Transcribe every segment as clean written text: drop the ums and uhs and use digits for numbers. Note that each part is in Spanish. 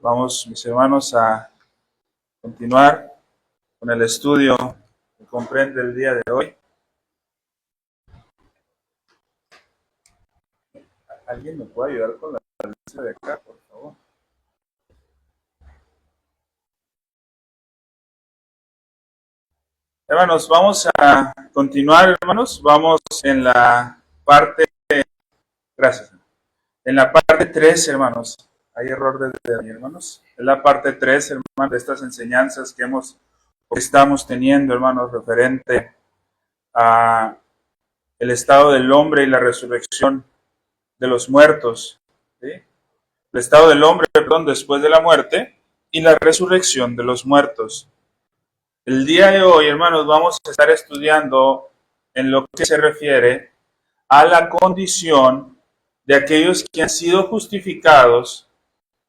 Vamos, mis hermanos, a continuar con el estudio que comprende el día de hoy. ¿Alguien me puede ayudar con la lista de acá, por favor? Hermanos, vamos a continuar, hermanos. Vamos en la parte, gracias, en la parte 3, hermanos. Hay error desde ahí, hermanos. En la parte 3, hermanos, de estas enseñanzas que estamos teniendo, hermanos, referente a el estado del hombre y la resurrección de los muertos, ¿sí? El estado del hombre, perdón, después de la muerte y la resurrección de los muertos. El día de hoy, hermanos, vamos a estar estudiando en lo que se refiere a la condición de aquellos que han sido justificados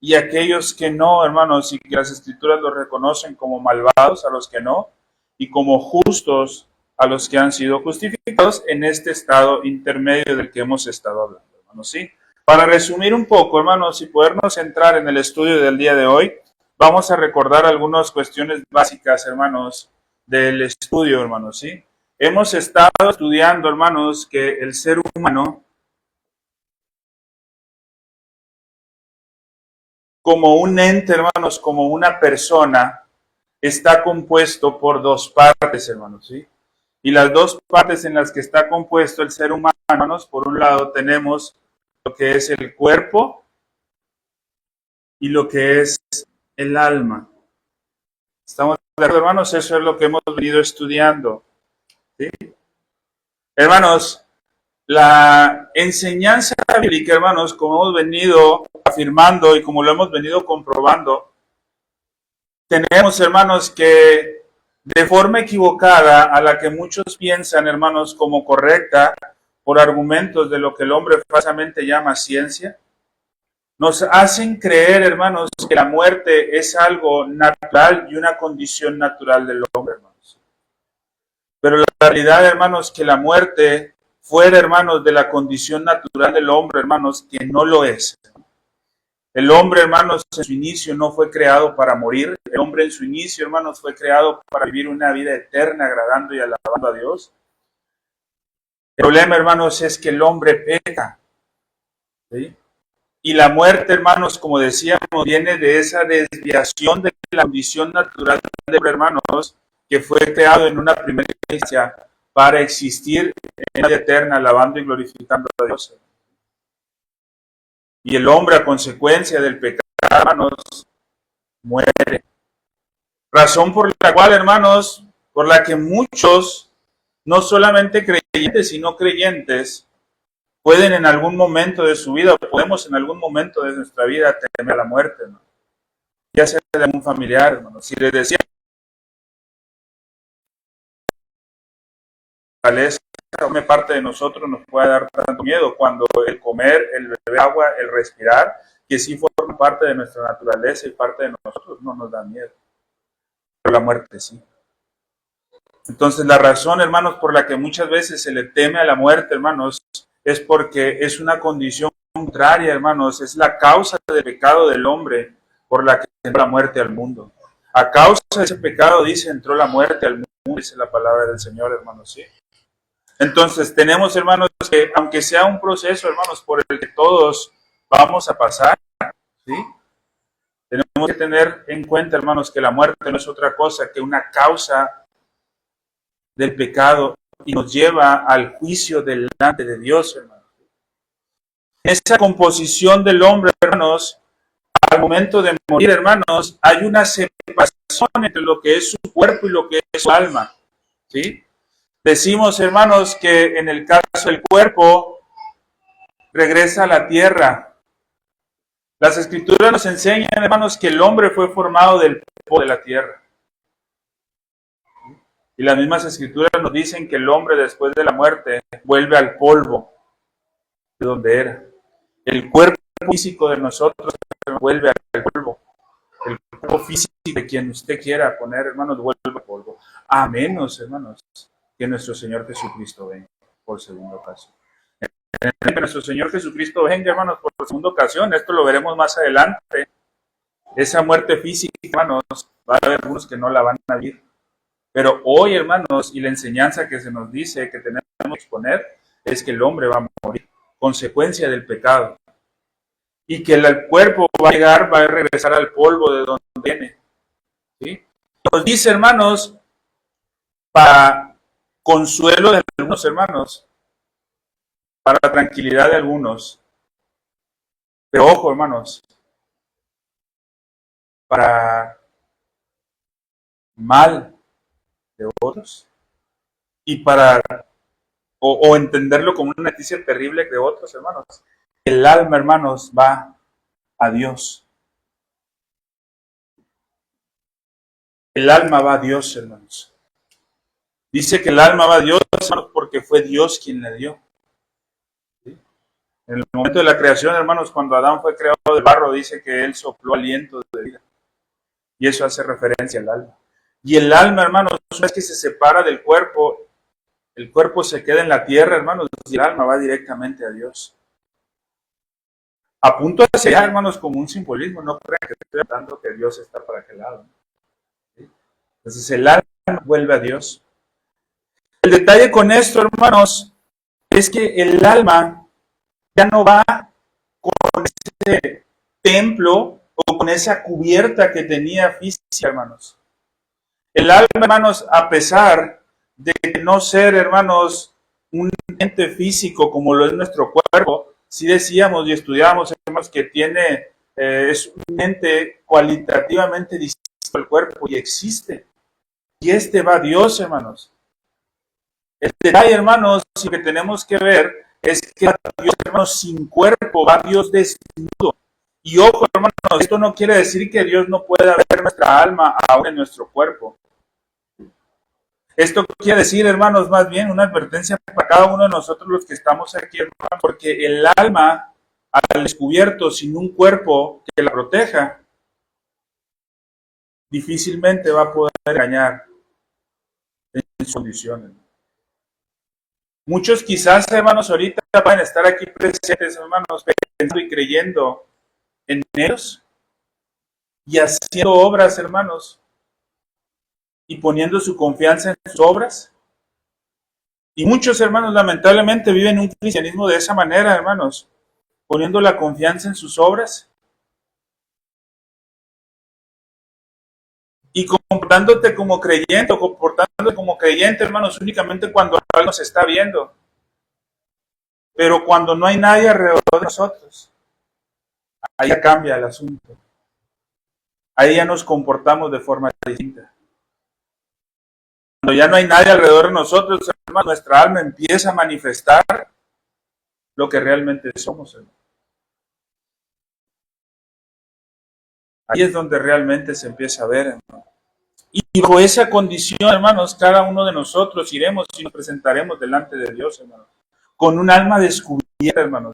y aquellos que no, hermanos, y que las escrituras los reconocen como malvados a los que no, y como justos a los que han sido justificados en este estado intermedio del que hemos estado hablando, hermanos, ¿sí? Para resumir un poco, hermanos, y podernos entrar en el estudio del día de hoy, vamos a recordar algunas cuestiones básicas, hermanos, del estudio, hermanos, ¿sí? Hemos estado estudiando, hermanos, que el ser humano, como un ente, hermanos, como una persona, está compuesto por dos partes, hermanos, ¿sí? Y las dos partes en las que está compuesto el ser humano, hermanos, por un lado tenemos lo que es el cuerpo y lo que es el alma. ¿Estamos de acuerdo, hermanos? Eso es lo que hemos venido estudiando, ¿sí? Hermanos, la enseñanza bíblica, hermanos, como hemos venido afirmando y como lo hemos venido comprobando, tenemos, hermanos, que de forma equivocada a la que muchos piensan, hermanos, como correcta, por argumentos de lo que el hombre falsamente llama ciencia, nos hacen creer, hermanos, que la muerte es algo natural y una condición natural del hombre, hermanos. Pero la realidad, hermanos, que la muerte fuera, hermanos, de la condición natural del hombre, hermanos, que no lo es. El hombre, hermanos, en su inicio no fue creado para morir. El hombre en su inicio, hermanos, fue creado para vivir una vida eterna, agradando y alabando a Dios. El problema, hermanos, es que el hombre peca, ¿sí? Y la muerte, hermanos, como decíamos, viene de esa desviación de la condición natural del hombre, hermanos, que fue creado en una primera instancia para existir en la vida eterna, alabando y glorificando a Dios. Y el hombre, a consecuencia del pecado, hermanos, muere. Razón por la cual, hermanos, por la que muchos, no solamente creyentes, sino creyentes, pueden en algún momento de su vida, o podemos en algún momento de nuestra vida temer a la muerte, ¿no? Ya sea de algún familiar, hermano. Si les decía, una parte de nosotros nos puede dar tanto miedo cuando el comer, el beber agua, el respirar, que sí forma parte de nuestra naturaleza y parte de nosotros, no nos da miedo. Pero la muerte sí. Entonces la razón, hermanos, por la que muchas veces se le teme a la muerte, hermanos, es porque es una condición contraria, hermanos, es la causa del pecado del hombre por la que entró la muerte al mundo. A causa de ese pecado, dice, entró la muerte al mundo, dice la palabra del Señor, hermanos, ¿sí? Entonces tenemos, hermanos, que aunque sea un proceso, hermanos, por el que todos vamos a pasar, ¿sí? Tenemos que tener en cuenta, hermanos, que la muerte no es otra cosa que una causa del pecado y nos lleva al juicio delante de Dios, hermanos. En esa composición del hombre, hermanos, al momento de morir, hermanos, hay una separación entre lo que es su cuerpo y lo que es su alma, ¿sí? Decimos, hermanos, que en el caso del cuerpo regresa a la tierra. Las escrituras nos enseñan, hermanos, que el hombre fue formado del polvo de la tierra. Y las mismas escrituras nos dicen que el hombre después de la muerte vuelve al polvo de donde era. El cuerpo físico de nosotros vuelve al polvo. El cuerpo físico de quien usted quiera poner, hermanos, vuelve al polvo. A menos, hermanos, que nuestro Señor Jesucristo venga por segunda ocasión. Que nuestro Señor Jesucristo venga, hermanos, por segunda ocasión. Esto lo veremos más adelante. Esa muerte física, hermanos, va a haber algunos que no la van a vivir. Pero hoy, hermanos, y la enseñanza que se nos dice que tenemos que exponer es que el hombre va a morir, consecuencia del pecado. Y que el cuerpo va a llegar, va a regresar al polvo de donde viene. ¿Sí? Nos dice, hermanos, para consuelo de algunos hermanos, para la tranquilidad de algunos. Pero ojo, hermanos, para mal de otros y para o entenderlo como una noticia terrible de otros, hermanos. El alma, hermanos, va a Dios. El alma va a Dios, hermanos. Dice que el alma va a Dios, hermanos, porque fue Dios quien le dio. ¿Sí? En el momento de la creación, hermanos, cuando Adán fue creado del barro, dice que él sopló aliento de vida. Y eso hace referencia al alma. Y el alma, hermanos, una vez que se separa del cuerpo, el cuerpo se queda en la tierra, hermanos, y el alma va directamente a Dios. A punto de ser, hermanos, como un simbolismo, no crean que estoy hablando que Dios está para aquel lado. ¿Sí? Entonces el alma vuelve a Dios. El detalle con esto, hermanos, es que el alma ya no va con ese templo o con esa cubierta que tenía física, hermanos. El alma, hermanos, a pesar de no ser, hermanos, un ente físico como lo es nuestro cuerpo, sí decíamos y estudiamos, hermanos, que tiene, es un ente cualitativamente distinto al cuerpo y existe. Y este va a Dios, hermanos. El detalle, hermanos, lo que tenemos que ver es que va Dios, hermanos, sin cuerpo, va Dios desnudo. Y ojo, hermanos, esto no quiere decir que Dios no pueda ver nuestra alma aún en nuestro cuerpo. Esto quiere decir, hermanos, más bien una advertencia para cada uno de nosotros los que estamos aquí, hermanos, porque el alma, al descubierto, sin un cuerpo que la proteja, difícilmente va a poder engañar en sus condiciones. Muchos quizás, hermanos, ahorita van a estar aquí presentes, hermanos, pensando y creyendo en ellos y haciendo obras, hermanos, y poniendo su confianza en sus obras. Y muchos, hermanos, lamentablemente viven un cristianismo de esa manera, hermanos, poniendo la confianza en sus obras y comportándote como creyente o comportándote como creyente, hermanos, únicamente cuando algo se está viendo. Pero cuando no hay nadie alrededor de nosotros, ahí ya cambia el asunto. Ahí ya nos comportamos de forma distinta. Cuando ya no hay nadie alrededor de nosotros, hermanos, nuestra alma empieza a manifestar lo que realmente somos, hermanos. Ahí es donde realmente se empieza a ver, hermanos. Y bajo esa condición, hermanos, cada uno de nosotros iremos y nos presentaremos delante de Dios, hermanos, con un alma descubierta, hermanos.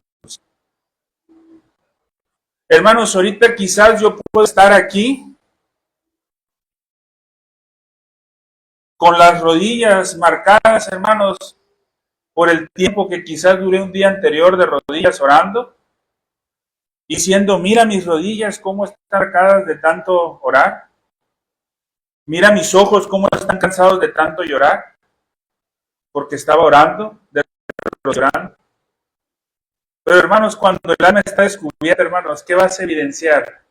Hermanos, ahorita quizás yo puedo estar aquí con las rodillas marcadas, hermanos, por el tiempo que quizás duré un día anterior de rodillas orando, diciendo, mira mis rodillas cómo están marcadas de tanto orar, mira mis ojos cómo están cansados de tanto llorar, porque estaba orando, llorando. Pero hermanos, cuando el alma está descubierta, hermanos, ¿qué vas a evidenciar?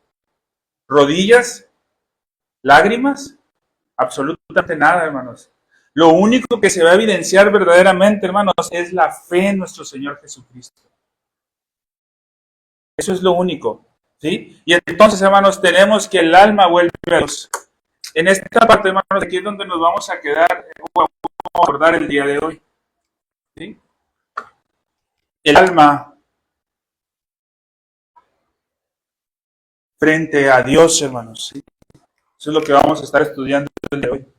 ¿Rodillas? ¿Lágrimas? Absolutamente nada, hermanos. Lo único que se va a evidenciar verdaderamente, hermanos, es la fe en nuestro Señor Jesucristo. Eso es lo único, ¿sí? Y entonces, hermanos, tenemos que el alma vuelve a Dios. En esta parte, hermanos, aquí es donde nos vamos a quedar, vamos a abordar el día de hoy, ¿sí? El alma frente a Dios, hermanos, ¿sí? Eso es lo que vamos a estar estudiando el día de hoy.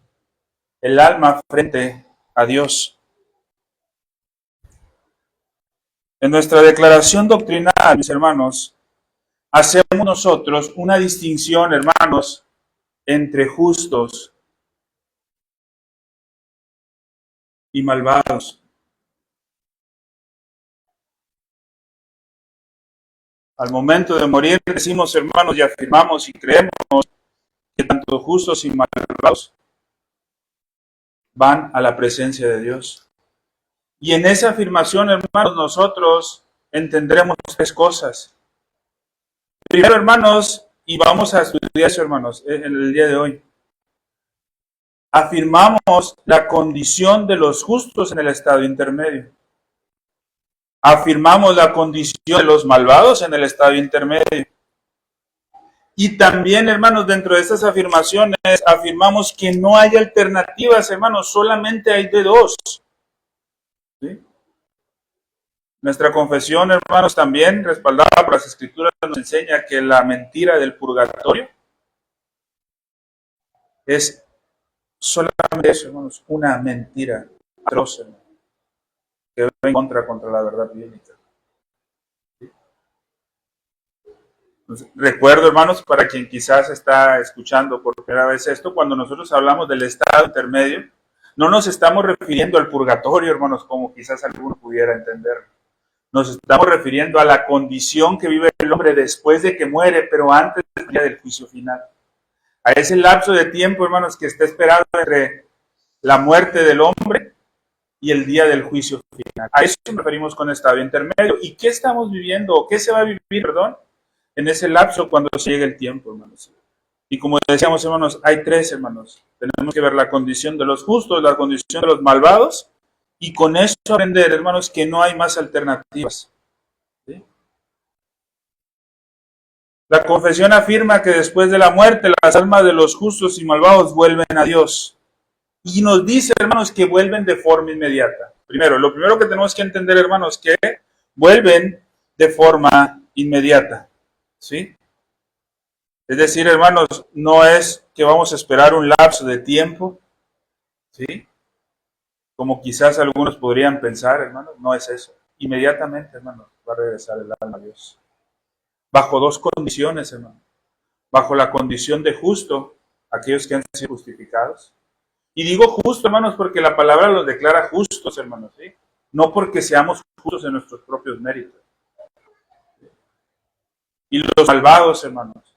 El alma frente a Dios. En nuestra declaración doctrinal, mis hermanos, hacemos nosotros una distinción, hermanos, entre justos y malvados. Al momento de morir decimos, hermanos, y afirmamos y creemos que tanto justos y malvados van a la presencia de Dios. Y en esa afirmación, hermanos, nosotros entendremos tres cosas. Primero, hermanos, y vamos a estudiar eso, hermanos, en el día de hoy. Afirmamos la condición de los justos en el estado intermedio. Afirmamos la condición de los malvados en el estado intermedio. Y también, hermanos, dentro de estas afirmaciones, afirmamos que no hay alternativas, hermanos, solamente hay de dos. ¿Sí? Nuestra confesión, hermanos, también respaldada por las Escrituras, nos enseña que la mentira del purgatorio es solamente eso, hermanos, una mentira atroz, hermanos, que va en contra la verdad bíblica. Entonces, recuerdo, hermanos, para quien quizás está escuchando por primera vez esto, cuando nosotros hablamos del estado intermedio, no nos estamos refiriendo al purgatorio, hermanos, como quizás alguno pudiera entender. Nos estamos refiriendo a la condición que vive el hombre después de que muere, pero antes del día del juicio final. A ese lapso de tiempo, hermanos, que está esperado entre la muerte del hombre y el día del juicio final. A eso nos referimos con estado intermedio. ¿Y qué estamos viviendo? ¿O qué se va a vivir, en ese lapso cuando se llegue el tiempo, hermanos? Y como decíamos, hermanos, hay tres, hermanos. Tenemos que ver la condición de los justos, la condición de los malvados, y con eso aprender, hermanos, que no hay más alternativas. ¿Sí? La confesión afirma que después de la muerte las almas de los justos y malvados vuelven a Dios. Y nos dice, hermanos, que vuelven de forma inmediata. Lo primero que tenemos que entender, hermanos, que vuelven de forma inmediata. ¿Sí? Es decir, hermanos, no es que vamos a esperar un lapso de tiempo, ¿sí? Como quizás algunos podrían pensar, hermanos, no es eso. Inmediatamente, hermanos, va a regresar el alma a Dios. Bajo dos condiciones, hermanos. Bajo la condición de justo, aquellos que han sido justificados. Y digo justo, hermanos, porque la palabra los declara justos, hermanos, ¿sí? No porque seamos justos en nuestros propios méritos. Y los malvados, hermanos.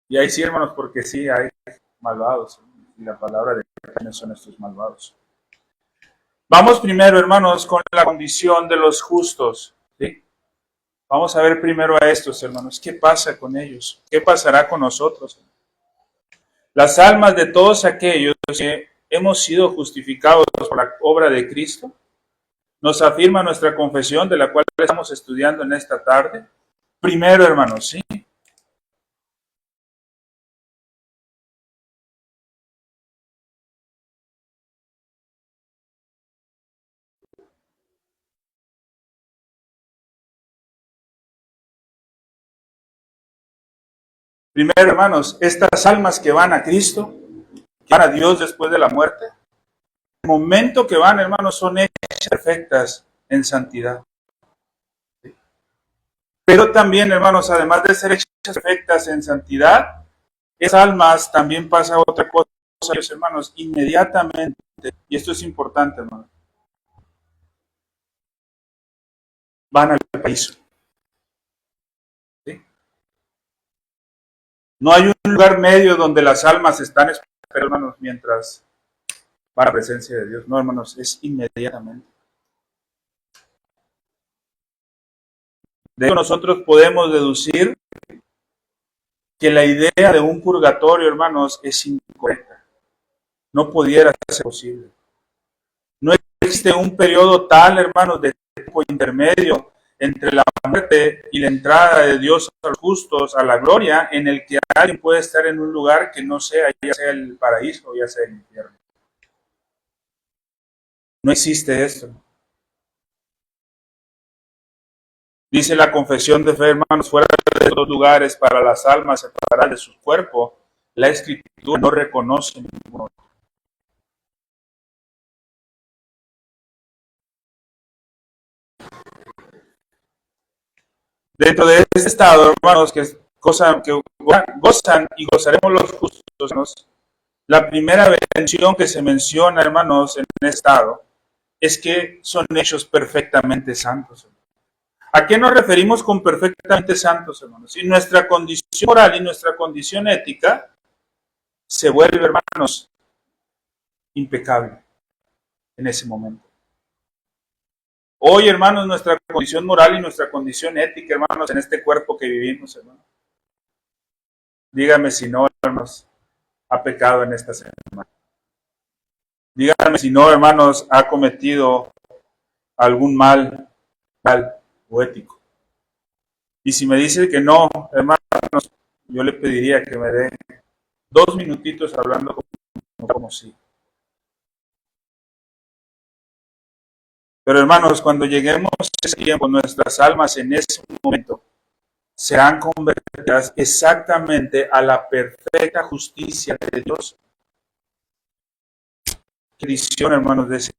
Y ahí sí, hermanos, porque sí hay malvados. Y la palabra de quiénes son estos malvados. Vamos primero, hermanos, con la condición de los justos. ¿Sí? Vamos a ver primero a estos, hermanos. ¿Qué pasa con ellos? ¿Qué pasará con nosotros? Las almas de todos aquellos que hemos sido justificados por la obra de Cristo, nos afirma nuestra confesión, de la cual estamos estudiando en esta tarde. Primero, hermanos, ¿sí? Primero, hermanos, estas almas que van a Cristo, que van a Dios después de la muerte, el momento que van, hermanos, son hechas perfectas en santidad. Pero también, hermanos, además de ser hechas perfectas en santidad, esas almas también pasa otra cosa, hermanos, inmediatamente. Y esto es importante, hermanos. Van al paraíso. ¿Sí? No hay un lugar medio donde las almas están esperando, hermanos, mientras van a la presencia de Dios. No, hermanos, es inmediatamente. De hecho, nosotros podemos deducir que la idea de un purgatorio, hermanos, es incorrecta. No pudiera ser posible. No existe un periodo tal, hermanos, de tiempo intermedio entre la muerte y la entrada de Dios a los justos, a la gloria, en el que alguien puede estar en un lugar que no sea, ya sea el paraíso o ya sea el infierno. No existe esto. Dice la confesión de fe, hermanos, fuera de estos lugares para las almas separadas de su cuerpo, la Escritura no reconoce ninguno. Dentro de este estado, hermanos, que gozan y gozaremos los justos, la primera bendición que se menciona, hermanos, en este estado, es que son hechos perfectamente santos. ¿A qué nos referimos con perfectamente santos, hermanos? Y nuestra condición moral y nuestra condición ética se vuelve, hermanos, impecable en ese momento. Hoy, hermanos, nuestra condición moral y nuestra condición ética, hermanos, en este cuerpo que vivimos, hermanos. Dígame si no, hermanos, ha pecado en esta semana. Dígame si no, hermanos, ha cometido algún mal o ético. Y si me dice que no, hermanos, yo le pediría que me dé 2 minutitos hablando como si. Pero hermanos, cuando lleguemos a ese tiempo, nuestras almas en ese momento serán convertidas exactamente a la perfecta justicia de Dios. Qué condición, hermanos, de ese.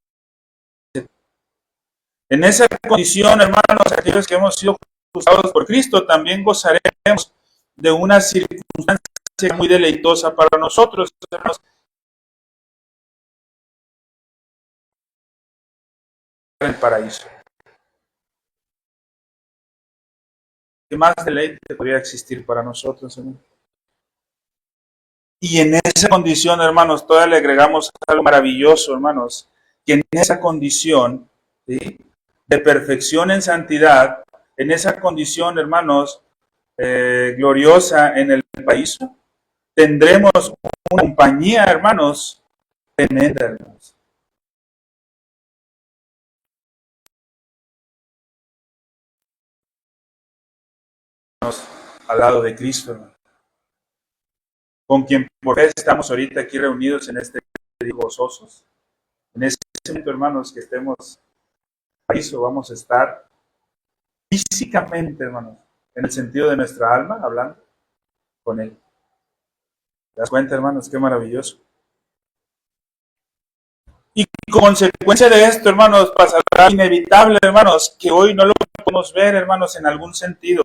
En esa condición, hermanos, aquellos que hemos sido justificados por Cristo, también gozaremos de una circunstancia muy deleitosa para nosotros, hermanos. En el paraíso. ¿Qué más deleite podría existir para nosotros, hermanos? Y en esa condición, hermanos, todavía le agregamos algo maravilloso, hermanos, que en esa condición, ¿sí?, de perfección en santidad, en esa condición, hermanos, gloriosa en el paraíso, tendremos una compañía, hermanos, tremenda, hermanos. Al lado de Cristo, hermanos, con quien por fe estamos ahorita aquí reunidos en este día gozosos. En ese momento, hermanos, que estemos en el paraíso, vamos a estar físicamente, hermanos, en el sentido de nuestra alma, hablando con Él. ¿Te das cuenta, hermanos? Qué maravilloso. Y como consecuencia de esto, hermanos, pasará inevitable, hermanos, que hoy no lo podemos ver, hermanos, en algún sentido.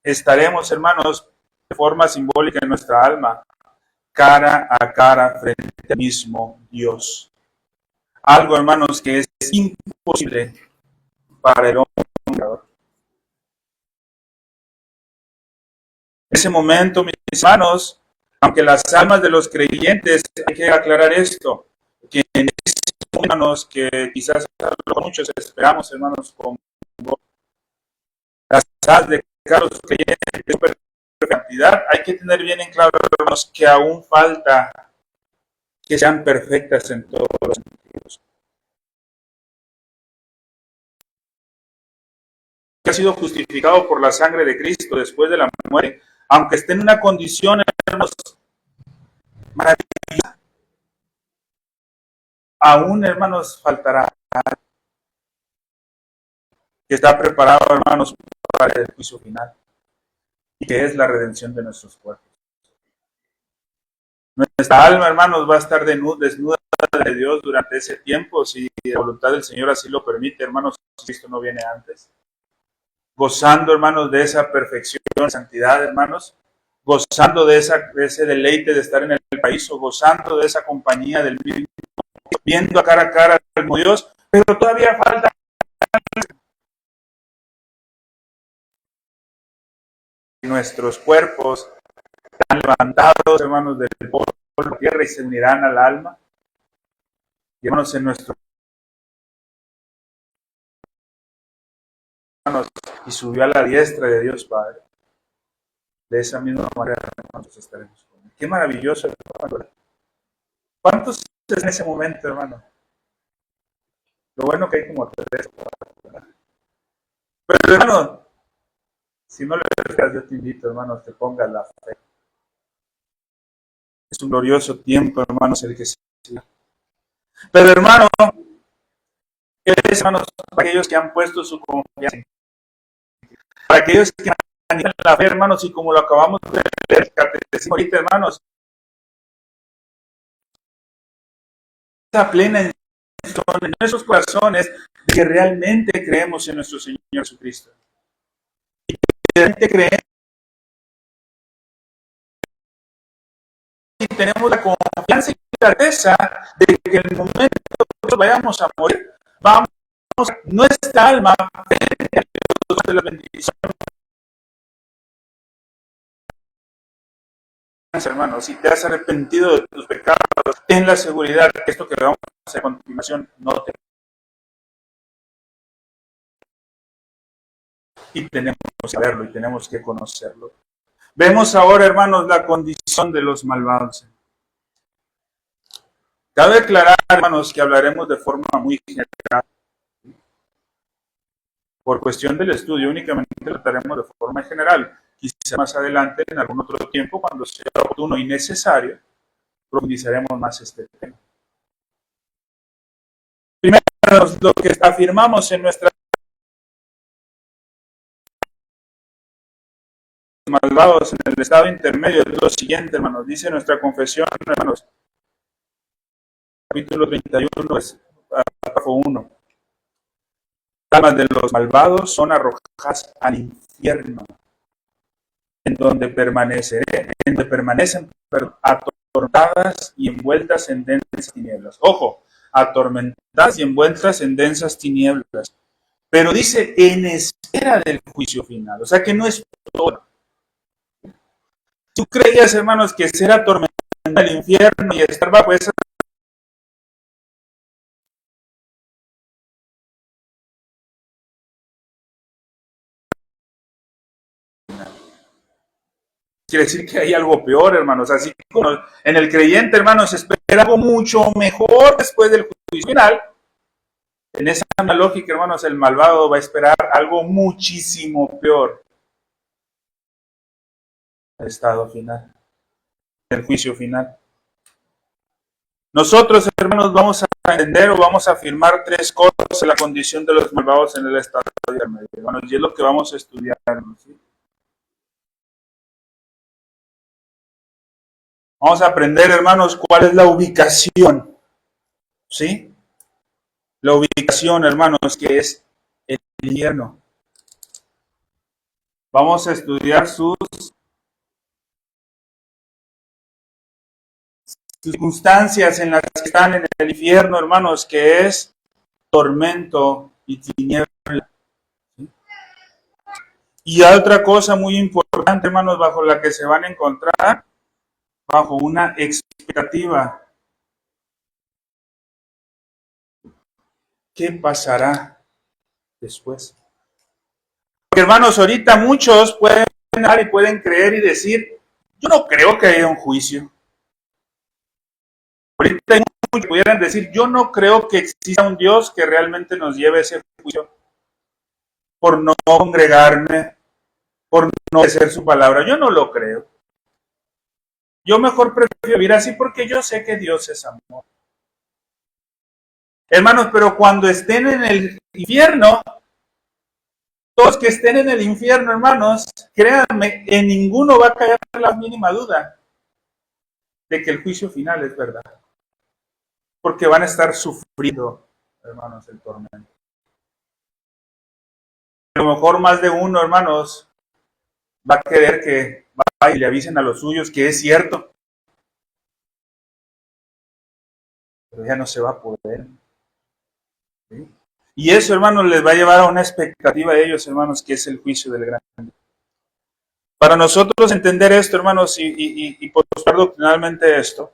Estaremos, hermanos, de forma simbólica en nuestra alma, cara a cara frente al mismo Dios. Algo, hermanos, que es imposible para el hombre. En ese momento, mis hermanos, aunque las almas de los creyentes, hay que aclarar esto, que en ese momento, hermanos, que quizás muchos esperamos, hermanos, con las almas de cada creyente, cantidad, hay que tener bien en claro, hermanos, que aún falta que sean perfectas en todos los sentidos. Que ha sido justificado por la sangre de Cristo después de la muerte, aunque esté en una condición, hermanos, maravillosa, aún, hermanos, faltará que está preparado, hermanos, para el juicio final, y que es la redención de nuestros cuerpos. Nuestra alma, hermanos, va a estar desnuda de Dios durante ese tiempo, si la voluntad del Señor así lo permite, hermanos, Cristo no viene antes. Gozando, hermanos, de esa perfección, santidad, hermanos, gozando de ese deleite de estar en el paraíso, gozando de esa compañía del mismo, viendo a cara al mismo Dios, pero todavía falta nuestros cuerpos están levantados, hermanos, del polvo de la tierra y se unirán al alma. Y hermanos, en nuestro hermanos, y subió a la diestra de Dios Padre. De esa misma manera, hermanos, estaremos con Él. Qué maravilloso, hermano. ¿Cuántos en ese momento, hermano? Lo bueno que hay como 3, 4, pero hermano, si no le creas, yo te invito, hermanos, que pongas la fe. Es un glorioso tiempo, hermanos, el que se. Pero hermano, hermanos, para aquellos que han puesto su confianza, para aquellos que han la fe, hermanos, y como lo acabamos de leer, catecismo ahorita, hermanos, esa plena en nuestros corazones de que realmente creemos en nuestro Señor Jesucristo. Y que realmente creemos y tenemos la confianza y la certeza de que en el momento que nosotros vayamos a morir, vamos nuestra alma frente a Dios de la bendición. Hermanos, si te has arrepentido de tus pecados, ten la seguridad que esto que vamos a hacer a continuación no te... Y tenemos que saberlo y tenemos que conocerlo. Vemos ahora, hermanos, la condición de los malvados. Cabe aclarar, hermanos, que hablaremos de forma muy general. Por cuestión del estudio, únicamente trataremos de forma general. Quizá más adelante, en algún otro tiempo, cuando sea oportuno y necesario, profundizaremos más este tema. Primero, lo que afirmamos en nuestra malvados en el estado intermedio es lo siguiente, hermanos. Dice nuestra confesión, hermanos, capítulo 31, párrafo 1. Las almas de los malvados son arrojadas al infierno, en donde permanecen atormentadas y envueltas en densas tinieblas. Ojo, atormentadas y envueltas en densas tinieblas. Pero dice, en espera del juicio final. O sea que no es todo. ¿Tú creías, hermanos, que ser atormentado en el infierno y estar bajo esa... Quiere decir que hay algo peor, hermanos. Así como en el creyente, hermanos, espera algo mucho mejor después del juicio final. En esa lógica, hermanos, el malvado va a esperar algo muchísimo peor. El estado final, el juicio final. Nosotros, hermanos, vamos a entender o vamos a afirmar tres cosas en la condición de los malvados en el estado intermedio, hermanos, y es lo que vamos a estudiar, ¿sí? Vamos a aprender, hermanos, cuál es la ubicación, ¿sí? La ubicación, hermanos, que es el infierno. Vamos a estudiar sus circunstancias en las que están en el infierno, hermanos, que es tormento y tiniebla. ¿Sí? Y otra cosa muy importante, hermanos, bajo la que se van a encontrar, bajo una expectativa. ¿Qué pasará después? Porque, hermanos, ahorita muchos pueden dar y pueden creer y decir, yo no creo que haya un juicio. Ahorita hay muchos que pudieran decir, yo no creo que exista un Dios que realmente nos lleve a ese juicio por no congregarme, por no obedecer su palabra. Yo no lo creo. Yo mejor prefiero vivir así porque yo sé que Dios es amor. Hermanos, pero cuando estén en el infierno, todos que estén en el infierno, hermanos, créanme, en ninguno va a caer la mínima duda de que el juicio final es verdad. Porque van a estar sufriendo, hermanos, el tormento. A lo mejor más de uno, hermanos, va a querer que vaya y le avisen a los suyos que es cierto. Pero ya no se va a poder. ¿Sí? Y eso, hermanos, les va a llevar a una expectativa de ellos, hermanos, que es el juicio del grande. Para nosotros entender esto, hermanos, y postrar doctrinalmente esto,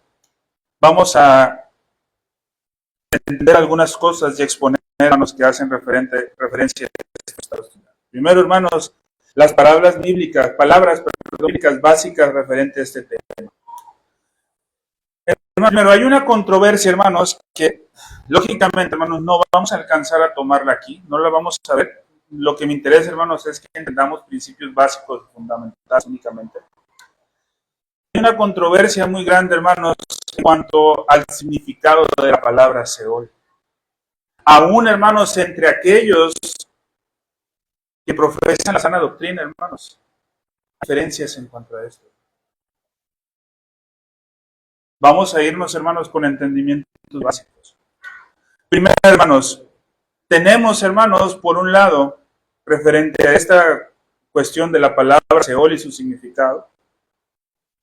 vamos a entender algunas cosas y exponer, hermanos, que hacen referencia a esto. Primero, hermanos, las palabras bíblicas básicas referentes a este tema. Primero, hay una controversia, hermanos, que lógicamente, hermanos, no vamos a alcanzar a tomarla aquí, no la vamos a ver. Lo que me interesa, hermanos, es que entendamos principios básicos fundamentales únicamente. Hay una controversia muy grande, hermanos, en cuanto al significado de la palabra Seol. Aún, hermanos, entre aquellos que profesan la sana doctrina, hermanos, hay diferencias en cuanto a esto. Vamos a irnos, hermanos, con entendimientos básicos. Primero, hermanos, tenemos, hermanos, por un lado, referente a esta cuestión de la palabra Seol y su significado,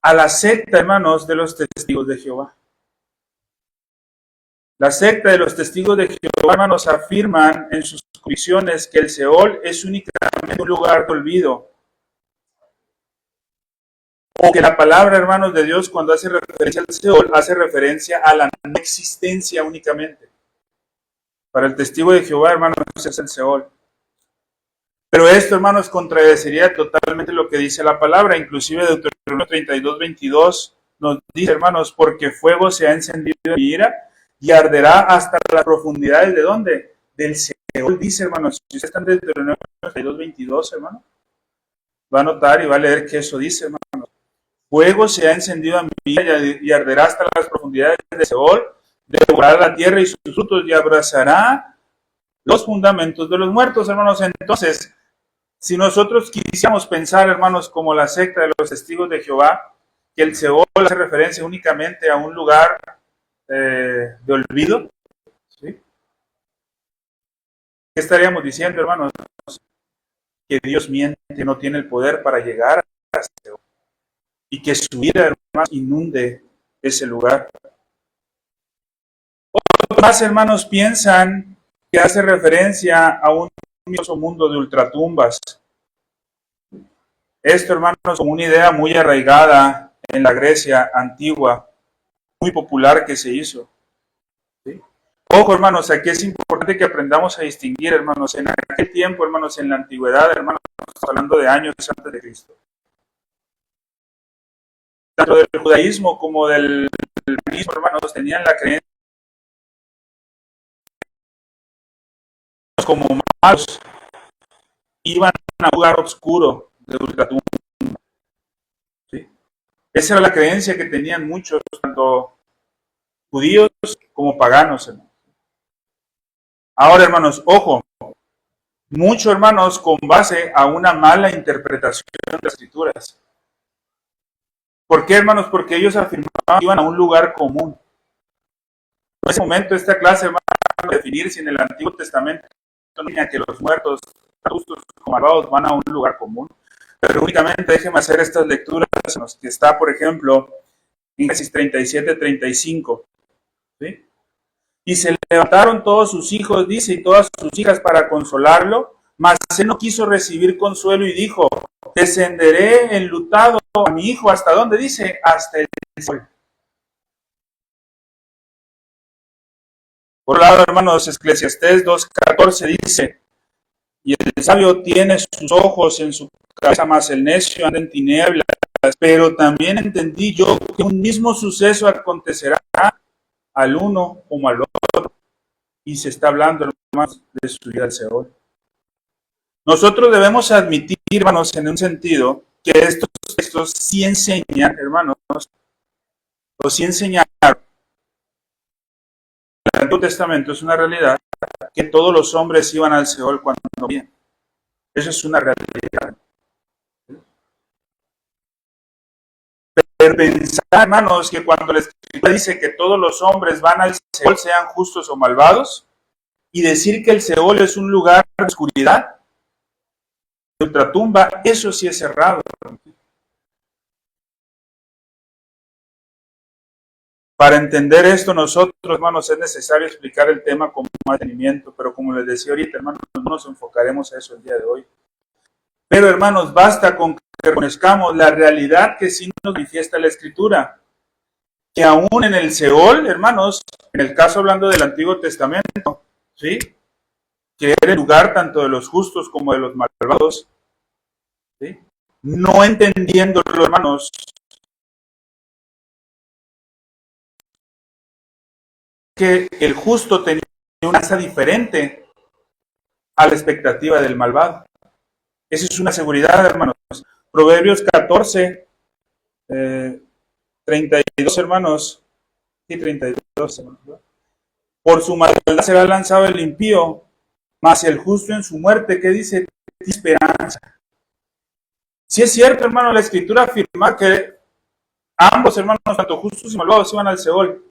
a la secta, hermanos, de los testigos de Jehová. La secta de los testigos de Jehová, hermanos, afirman en sus convicciones que el Seol es únicamente un lugar de olvido. O que la palabra, hermanos, de Dios, cuando hace referencia al Seol, hace referencia a la no existencia únicamente. Para el testigo de Jehová, hermanos, es el Seol. Pero esto, hermanos, contradeciría totalmente lo que dice la palabra. Inclusive Deuteronomio 32, 22 nos dice, hermanos, porque fuego se ha encendido en mi ira y arderá hasta las profundidades ¿de dónde? Del Seol, dice, hermanos. Si ustedes están en Deuteronomio 32, 22, hermano, va a notar y va a leer que eso dice, hermanos. Fuego se ha encendido en mi ira y arderá hasta las profundidades del Seol, devorará la tierra y sus frutos y abrazará los fundamentos de los muertos, hermanos. Entonces, si nosotros quisiéramos pensar, hermanos, como la secta de los testigos de Jehová, que el Seol hace referencia únicamente a un lugar de olvido, ¿sí? ¿Qué estaríamos diciendo, hermanos? Que Dios miente, que no tiene el poder para llegar a Seol y que su ira, hermanos, inunde ese lugar. Otros más, hermanos, piensan que hace referencia a un mundo de ultratumbas. Esto, hermanos, como una idea muy arraigada en la Grecia antigua, muy popular que se hizo. ¿Sí? Ojo, hermanos, aquí es importante que aprendamos a distinguir, hermanos, en aquel tiempo, hermanos, en la antigüedad, hermanos, estamos hablando de años antes de Cristo. Tanto del judaísmo como del cristianismo, hermanos, tenían la creencia como malos, iban a un lugar oscuro de ultratumba. ¿Sí? Esa era la creencia que tenían muchos, tanto judíos como paganos, hermanos. Ahora, hermanos, ojo, muchos, hermanos, con base a una mala interpretación de las Escrituras. ¿Por qué, hermanos? Porque ellos afirmaban que iban a un lugar común. En ese momento, esta clase, hermanos, va a definir si en el Antiguo Testamento no tenía que los muertos, justos como malvados, van a un lugar común. Pero únicamente déjenme hacer estas lecturas en los que está, por ejemplo, en Génesis 37, 35. ¿Sí? Y se levantaron todos sus hijos, dice, y todas sus hijas para consolarlo, mas él no quiso recibir consuelo y dijo, descenderé enlutado a mi hijo, ¿hasta dónde? Dice, hasta el sol. Por un lado, hermanos, Eclesiastés 2:14 dice, y el sabio tiene sus ojos en su cabeza, mas el necio anda en tinieblas, pero también entendí yo que un mismo suceso acontecerá al uno como al otro, y se está hablando, hermanos, de su vida al Seol. Nosotros debemos admitir, hermanos, en un sentido, que estos textos sí enseñan, hermanos, o sí enseñaron, el Antiguo Testamento es una realidad, que todos los hombres iban al Seol cuando morían. Eso es una realidad. Pero pensar, hermanos, que cuando la Escritura dice que todos los hombres van al Seol, sean justos o malvados, y decir que el Seol es un lugar de oscuridad, de ultratumba, eso sí es errado. Para entender esto nosotros, hermanos, es necesario explicar el tema con más detenimiento, pero como les decía ahorita, hermanos, no nos enfocaremos a eso el día de hoy. Pero, hermanos, basta con que reconozcamos la realidad que sí nos manifiesta la Escritura, que aún en el Seol, hermanos, en el caso hablando del Antiguo Testamento, ¿sí?, que era el lugar tanto de los justos como de los malvados, ¿sí?, no entendiéndolo, hermanos, que el justo tenía una tasa diferente a la expectativa del malvado. Esa es una seguridad, hermanos. Proverbios 14, 32, hermanos. Sí, 32, hermanos. Por su maldad será lanzado el impío, mas el justo en su muerte, ¿qué dice? Esperanza. Si es cierto, hermano, la Escritura afirma que ambos, hermanos, tanto justos y malvados, iban al Seol.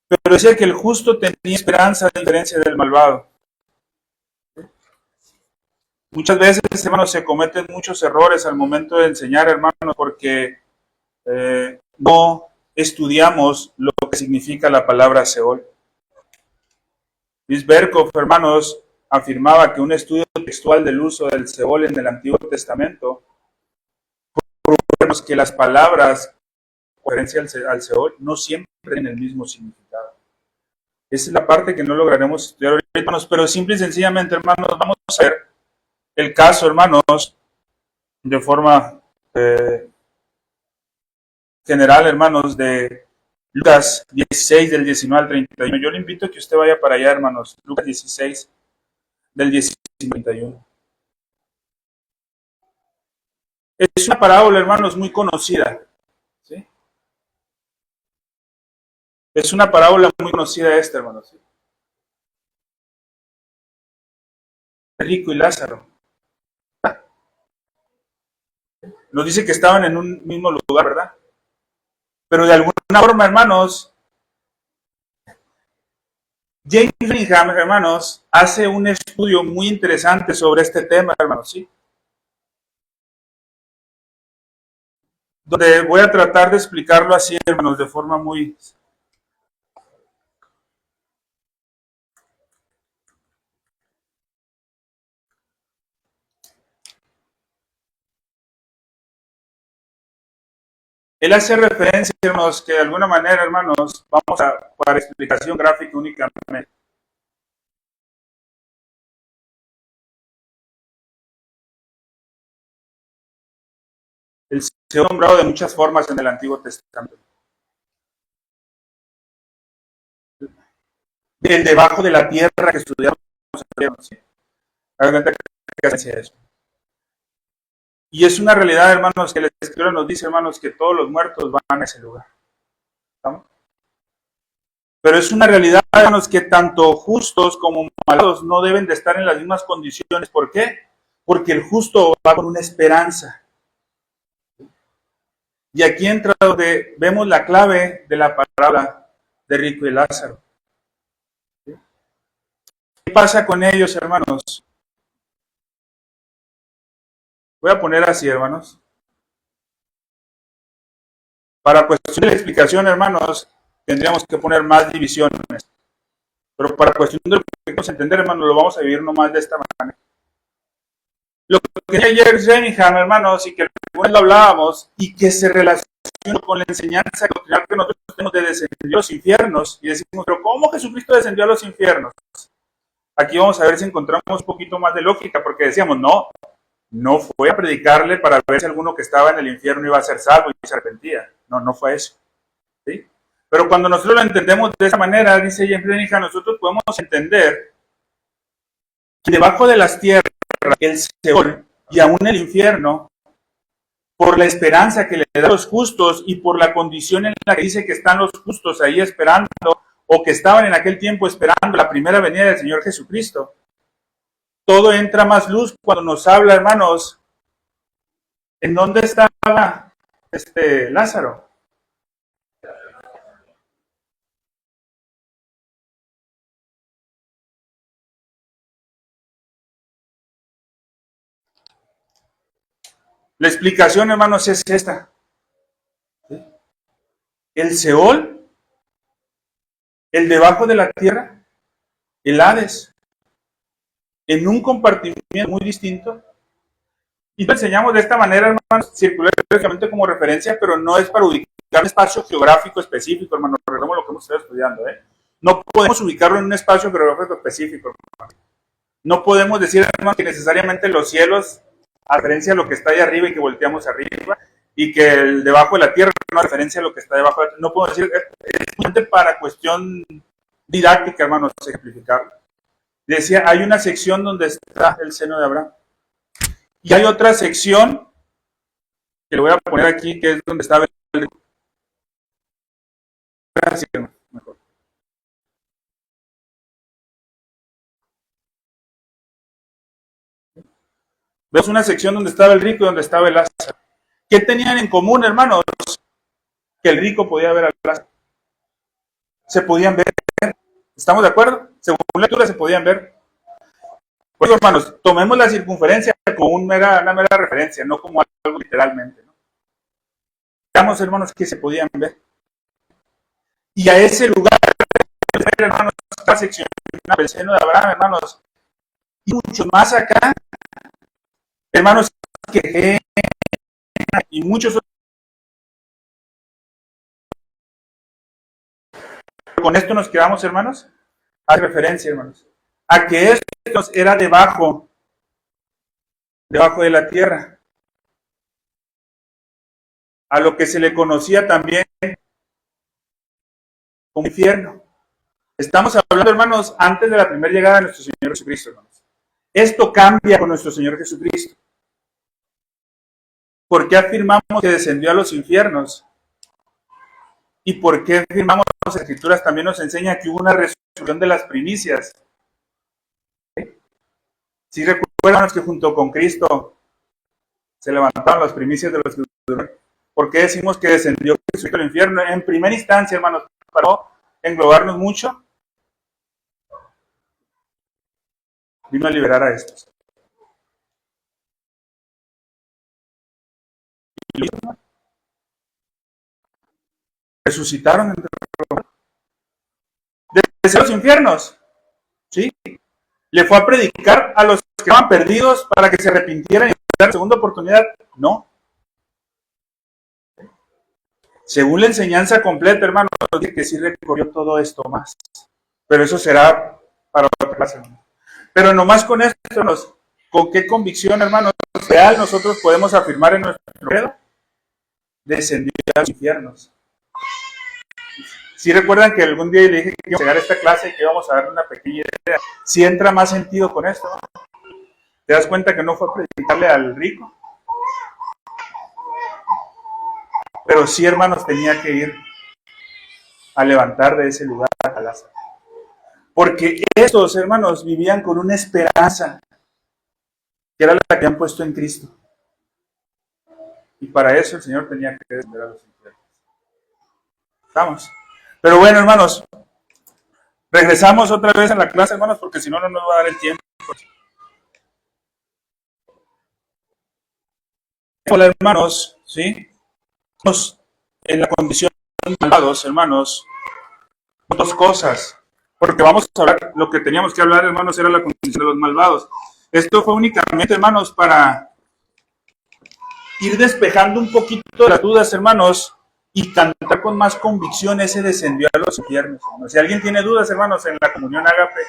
Pero decía que el justo tenía esperanza a diferencia del malvado. Muchas veces, hermanos, se cometen muchos errores al momento de enseñar, hermanos, porque no estudiamos lo que significa la palabra Seol. Luis Berkhoff, hermanos, afirmaba que un estudio textual del uso del Seol en el Antiguo Testamento prueba que las palabras con referencia al Seol no siempre tienen el mismo significado. Esa es la parte que no lograremos estudiar ahorita, hermanos, pero simple y sencillamente, hermanos, vamos a ver el caso, hermanos, de forma general, hermanos, de Lucas 16, del 19 al 31. Yo le invito a que usted vaya para allá, hermanos. Lucas 16, del 19 al 31. Es una parábola, hermanos, muy conocida. ¿Sí? Es una parábola muy conocida esta, hermanos. ¿Sí? Rico y Lázaro. Nos dice que estaban en un mismo lugar, ¿verdad? Pero de alguna forma, hermanos, James Cunningham, hermanos, hace un estudio muy interesante sobre este tema, hermanos, ¿sí? Donde voy a tratar de explicarlo así, hermanos, de forma muy... Él hace referencia, hermanos, que de alguna manera, hermanos, vamos a para explicación gráfica únicamente. El Seol nombrado de muchas formas en el Antiguo Testamento. Del debajo de la tierra que estudiamos, ¿sí? Eso. Y es una realidad, hermanos, que la Escritura nos dice, hermanos, que todos los muertos van a ese lugar. ¿Estamos? Pero es una realidad, hermanos, que tanto justos como malos no deben de estar en las mismas condiciones. ¿Por qué? Porque el justo va con una esperanza. Y aquí entra donde vemos la clave de la parábola de Rico y Lázaro. ¿Qué pasa con ellos, hermanos? Voy a poner así, hermanos. Para cuestión de la explicación, hermanos, tendríamos que poner más divisiones. Pero para cuestión de lo que queremos entender, hermanos, lo vamos a vivir nomás de esta manera. Lo que decía James Cunningham, hermanos, y que luego lo hablábamos, y que se relaciona con la enseñanza que nosotros tenemos de descendió a los infiernos, y decimos, pero ¿cómo Jesucristo descendió a los infiernos? Aquí vamos a ver si encontramos un poquito más de lógica, porque decíamos, no fue a predicarle para ver si alguno que estaba en el infierno iba a ser salvo y se arrepentía. No fue eso. ¿Sí? Pero cuando nosotros lo entendemos de esa manera, dice James Cunningham, nosotros podemos entender que debajo de las tierras, el Seol y aún el infierno, por la esperanza que le da a los justos y por la condición en la que dice que están los justos ahí esperando, o que estaban en aquel tiempo esperando la primera venida del Señor Jesucristo, todo entra más luz cuando nos habla, hermanos, ¿en dónde estaba Lázaro? La explicación, hermanos, es esta. ¿Sí? El Seol, el debajo de la tierra, el Hades, en un compartimiento muy distinto. Y lo enseñamos de esta manera, hermanos, circularmente como referencia, pero no es para ubicar un espacio geográfico específico, hermanos. Recordemos lo que hemos estado estudiando, ¿eh? No podemos ubicarlo en un espacio geográfico específico, hermanos. No podemos decir, hermanos, que necesariamente los cielos, a referencia a lo que está ahí arriba y que volteamos arriba, y que el debajo de la tierra no a referencia a lo que está debajo de la tierra. No podemos decir, es para cuestión didáctica, hermanos, ejemplificarlo. Decía, hay una sección donde está el seno de Abraham. Y hay otra sección, que le voy a poner aquí, que es donde estaba el... Mejor. Vemos una sección donde estaba el rico y donde estaba el Lázaro. ¿Qué tenían en común, hermanos? Que el rico podía ver al Lázaro. Se podían ver. ¿Estamos de acuerdo? Según la lectura se podían ver. Pues, hermanos, tomemos la circunferencia como una mera referencia, no como algo literalmente, ¿no? Veamos, hermanos, que se podían ver. Y a ese lugar ver, hermanos, cada sección del seno de Abraham, hermanos, y muchos más acá, hermanos, que y muchos otros. Con esto nos quedamos, hermanos, hace referencia, hermanos, a que esto era debajo de la tierra, a lo que se le conocía también como infierno. Estamos hablando, hermanos, antes de la primera llegada de nuestro Señor Jesucristo, hermanos. Esto cambia con nuestro Señor Jesucristo. ¿Por qué afirmamos que descendió a los infiernos? ¿Y por qué afirmamos que las Escrituras también nos enseñan que hubo una resurrección de las primicias? Si recuerdan que junto con Cristo se levantaron las primicias de los que durmieron. ¿Por qué decimos que descendió Jesucristo al infierno? En primera instancia, hermanos, para no englobarnos mucho, vino a liberar a estos. Y resucitaron entre desde los infiernos, ¿sí? ¿Le fue a predicar a los que estaban perdidos para que se arrepintieran y dar segunda oportunidad? No. Según la enseñanza completa, hermanos, dice que sí recorrió todo esto más. Pero eso será para otra clase. Pero nomás con esto, hermanos, ¿con qué convicción, hermanos, real nosotros podemos afirmar en nuestro credo? Descendió a los infiernos. Si recuerdan que algún día le dije que íbamos a llegar a esta clase y que íbamos a dar una pequeña idea, si entra más sentido con esto, ¿no? ¿Te das cuenta que no fue a predicarle al rico? Pero sí, hermanos, tenía que ir a levantar de ese lugar a Lázaro. Porque estos, hermanos, vivían con una esperanza, que era la que habían puesto en Cristo. Y para eso el Señor tenía que descender a los infiernos. ¿Estamos? Pero bueno, hermanos, regresamos otra vez a la clase, hermanos, porque si no, no nos va a dar el tiempo. Hola, hermanos, ¿sí? En la condición de malvados, hermanos, dos cosas, porque vamos a hablar, lo que teníamos que hablar, hermanos, era la condición de los malvados. Esto fue únicamente, hermanos, para ir despejando un poquito de las dudas, hermanos, y cantar con más convicción ese descendió a los infiernos. Si alguien tiene dudas, hermanos, en la comunión ágape,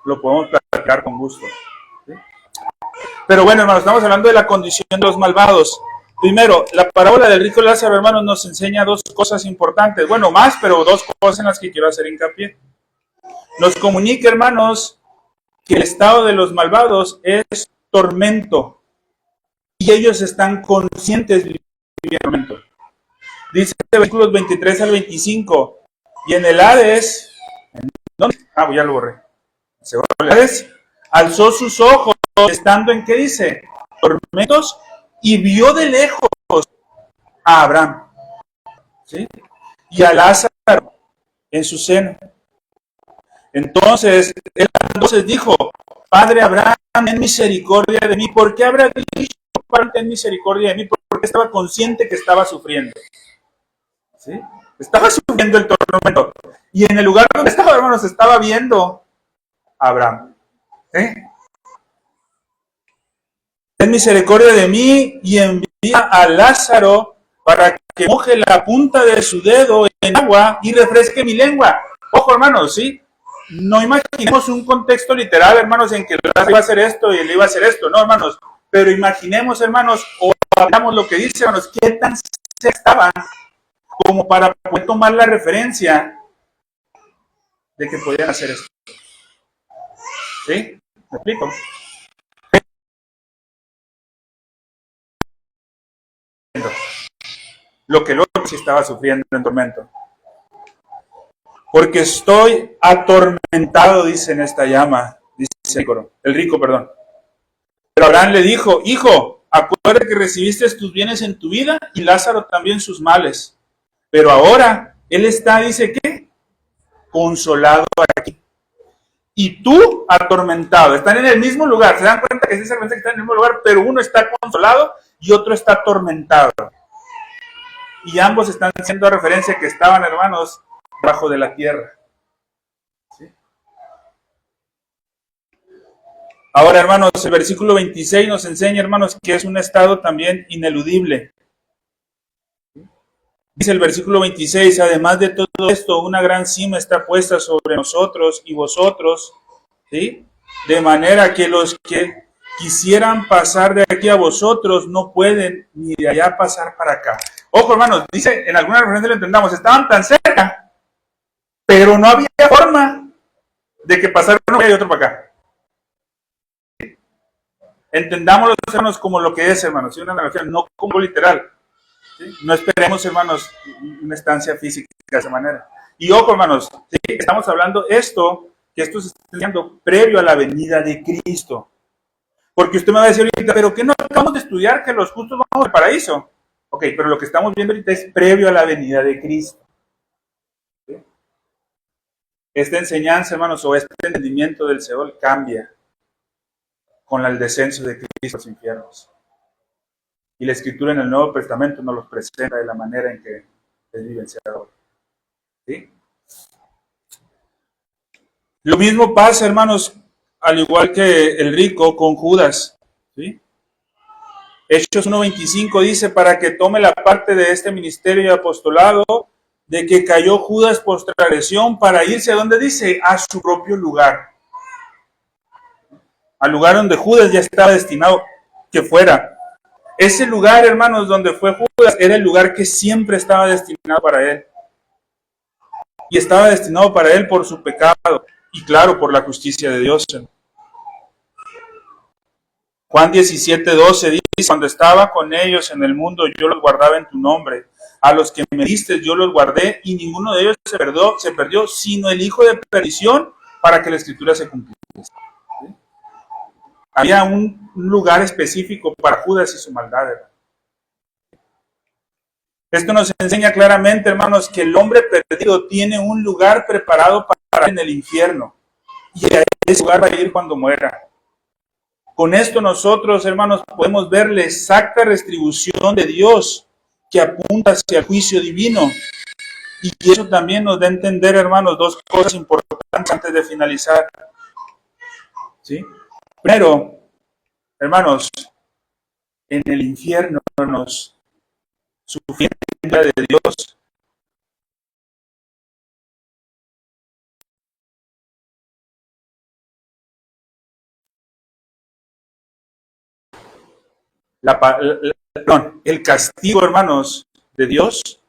lo podemos platicar con gusto, ¿sí? Pero bueno, hermanos, estamos hablando de la condición de los malvados. Primero, la parábola del rico Lázaro, hermanos, nos enseña dos cosas importantes. Bueno, más, pero dos cosas en las que quiero hacer hincapié. Nos comunica, hermanos, que el estado de los malvados es tormento. Y ellos están conscientes de vivir tormento. Dice versículos 23 al 25. Y en el Hades, ¿dónde? Ya lo borré. El Hades alzó sus ojos, estando en, ¿qué dice? Tormentos, y vio de lejos a Abraham, ¿sí? Y a Lázaro en su seno. Entonces, él dijo, Padre Abraham, ten misericordia de mí. ¿Por qué habrá dicho, Padre, ten misericordia de mí? Porque estaba consciente que estaba sufriendo, ¿sí? Estaba sufriendo el tormento. Y en el lugar donde estaba, hermanos, estaba viendo a Abraham, ¿sí? Ten misericordia de mí y envía a Lázaro para que moje la punta de su dedo en agua y refresque mi lengua. Ojo, hermanos, ¿sí? No imaginemos un contexto literal, hermanos, en que Lázaro iba a hacer esto y él iba a hacer esto, no, hermanos. Pero imaginemos, hermanos, o hablamos lo que dice, hermanos, qué tan cerca estaban como para poder tomar la referencia de que podían hacer esto. ¿Sí? ¿Me explico? Lo que el otro sí estaba sufriendo en tormento. Porque estoy atormentado, dice en esta llama, dice el rico. Pero Abraham le dijo, hijo, acuérdate que recibiste tus bienes en tu vida y Lázaro también sus males. Pero ahora, él está, dice, ¿qué? Consolado aquí. Y tú atormentado. Están en el mismo lugar. Se dan cuenta que sí se piensa que están en el mismo lugar, pero uno está consolado y otro está atormentado. Y ambos están haciendo referencia que estaban, hermanos, debajo de la tierra. Ahora, hermanos, el versículo 26 nos enseña, hermanos, que es un estado también ineludible. Dice el versículo 26, además de todo esto, una gran cima está puesta sobre nosotros y vosotros, ¿sí? De manera que los que quisieran pasar de aquí a vosotros no pueden ni de allá pasar para acá. Ojo, hermanos, dice, en alguna referencia lo entendamos, estaban tan cerca, pero no había forma de que pasara uno y otro para acá. Entendámoslo, hermanos, como lo que es, hermanos, ¿sí? Una analogía, no como literal. ¿Sí? No esperemos, hermanos, una estancia física de esa manera. Y ojo, hermanos, ¿sí? Estamos hablando que esto se está estudiando previo a la venida de Cristo. Porque usted me va a decir ahorita, pero ¿qué no acabamos de estudiar que los justos vamos al paraíso? Ok, pero lo que estamos viendo ahorita es previo a la venida de Cristo. ¿Sí? Esta enseñanza, hermanos, o este entendimiento del Seol cambia con el descenso de Cristo a los infiernos. Y la Escritura en el Nuevo Testamento nos los presenta de la manera en que es vivenciado. ¿Sí? Lo mismo pasa, hermanos, al igual que el rico con Judas. ¿Sí? Hechos 1:25 dice, para que tome la parte de este ministerio y apostolado, de que cayó Judas por transgresión para irse a donde dice, a su propio lugar. Al lugar donde Judas ya estaba destinado que fuera. Ese lugar, hermanos, donde fue Judas, era el lugar que siempre estaba destinado para él. Y estaba destinado para él por su pecado. Y claro, por la justicia de Dios. Juan 17:12 dice, cuando estaba con ellos en el mundo, yo los guardaba en tu nombre. A los que me diste, yo los guardé, y ninguno de ellos se perdió, sino el hijo de perdición, para que la escritura se cumpliese. ¿Sí? Había un lugar específico para Judas y su maldad, hermano. Esto nos enseña claramente, hermanos, que el hombre perdido tiene un lugar preparado para en el infierno. Y a ese lugar va a ir cuando muera. Con esto nosotros, hermanos, podemos ver la exacta retribución de Dios que apunta hacia el juicio divino. Y eso también nos da a entender, hermanos, dos cosas importantes antes de finalizar. ¿Sí? Primero, hermanos, en el infierno, hermanos, sufriendo de Dios, el castigo, hermanos, de Dios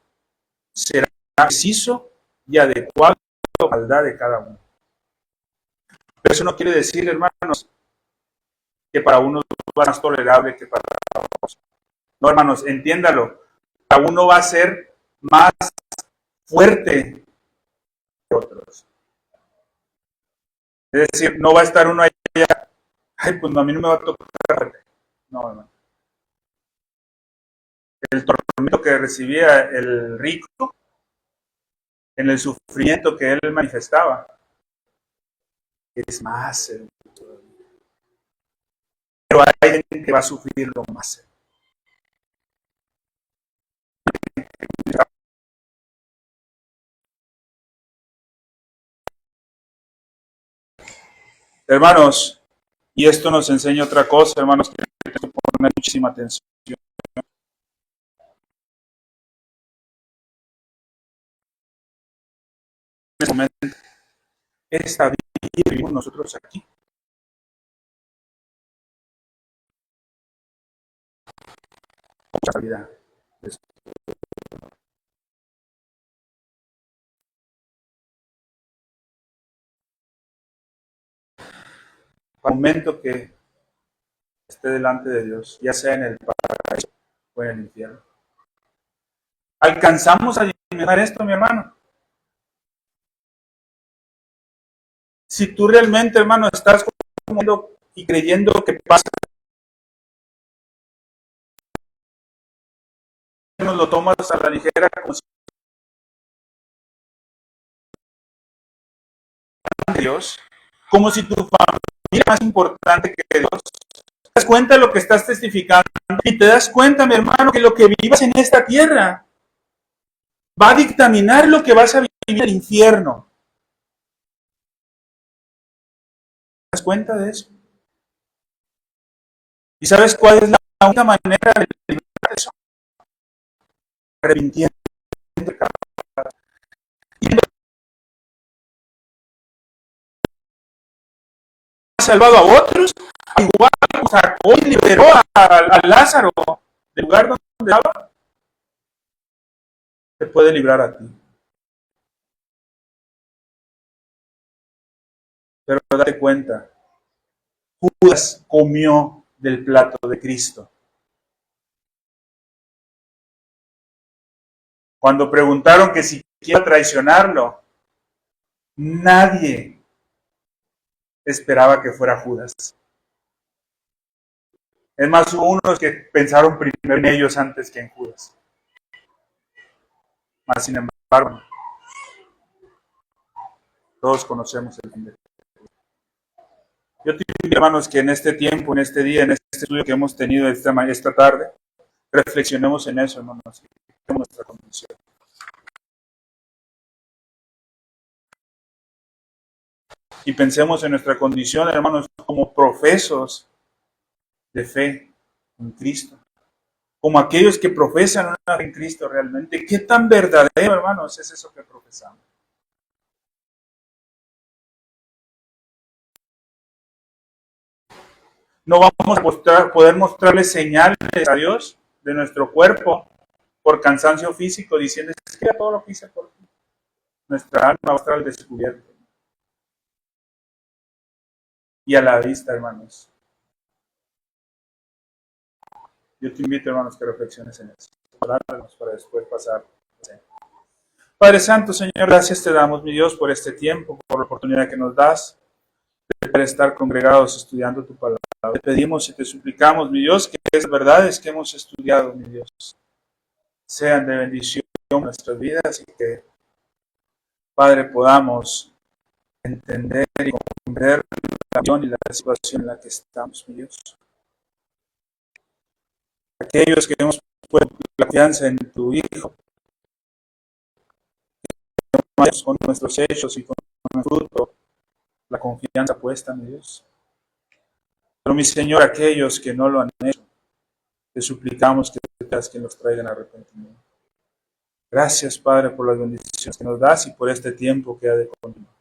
será preciso y adecuado a la maldad de cada uno. Pero eso no quiere decir, hermanos, que para unos va a ser más tolerable que para otros. No, hermanos, entiéndalo. Para uno va a ser más fuerte que otros. Es decir, no va a estar uno allá, ay, pues no, a mí no me va a tocar. No, hermano. El tormento que recibía el rico en el sufrimiento que él manifestaba es más. Pero hay gente que va a sufrirlo más. Hermanos, y esto nos enseña otra cosa, hermanos, que tenemos que poner muchísima atención. En este momento, esta vida que vivimos nosotros aquí, esta vida. Para el momento que esté delante de Dios, ya sea en el paraíso o en el infierno. ¿Alcanzamos a dimensionar esto, mi hermano? Si tú realmente, hermano, estás comiendo y creyendo que pasa, nos lo tomas a la ligera como si fuera Dios, como si tu familia es más importante que Dios. Te das cuenta de lo que estás testificando y te das cuenta, mi hermano, que lo que vivas en esta tierra va a dictaminar lo que vas a vivir en el infierno. ¿Te das cuenta de eso? ¿Y sabes cuál es la única manera de librar eso? Arrepintiendo. Y ha salvado a otros, igual sacó y liberó a Lázaro del lugar donde estaba, te puede librar a ti. Pero date cuenta, Judas comió del plato de Cristo. Cuando preguntaron que si quiera traicionarlo, nadie esperaba que fuera Judas. Es más, hubo unos que pensaron primero en ellos antes que en Judas. Mas, sin embargo, todos conocemos el fin de Judas. Yo te pido, hermanos, que en este tiempo, en este día, en este estudio que hemos tenido esta tarde, reflexionemos en eso, hermanos, en nuestra condición. Y pensemos en nuestra condición, hermanos, como profesos de fe en Cristo. Como aquellos que profesan una fe en Cristo realmente. ¿Qué tan verdadero, hermanos, es eso que profesamos? No vamos a poder mostrarles señales a Dios de nuestro cuerpo por cansancio físico, diciendo, es que todo lo que hice por ti. Nuestra alma va a estar al descubierto. Y a la vista, hermanos. Yo te invito, hermanos, que reflexiones en eso. Para después pasar. Padre Santo, Señor, gracias te damos, mi Dios, por este tiempo, por la oportunidad que nos das de estar congregados estudiando tu palabra. Te pedimos y te suplicamos, mi Dios, que esas verdades que hemos estudiado, mi Dios, sean de bendición en nuestras vidas y que, Padre, podamos entender y comprender la situación y la situación en la que estamos, mi Dios. Aquellos que hemos puesto la confianza en tu Hijo, con nuestros hechos y con nuestro fruto, la confianza puesta, mi Dios. Pero, mi Señor, aquellos que no lo han hecho, te suplicamos que los traigan a arrepentimiento. Gracias, Padre, por las bendiciones que nos das y por este tiempo que ha de continuar.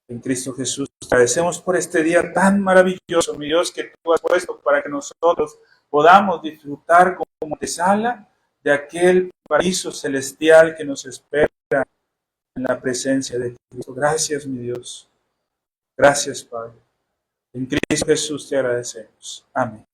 En Cristo Jesús, te agradecemos por este día tan maravilloso, mi Dios, que tú has puesto para que nosotros podamos disfrutar como antesala de aquel paraíso celestial que nos espera en la presencia de Cristo. Gracias, mi Dios. Gracias, Padre. En Cristo Jesús te agradecemos. Amén.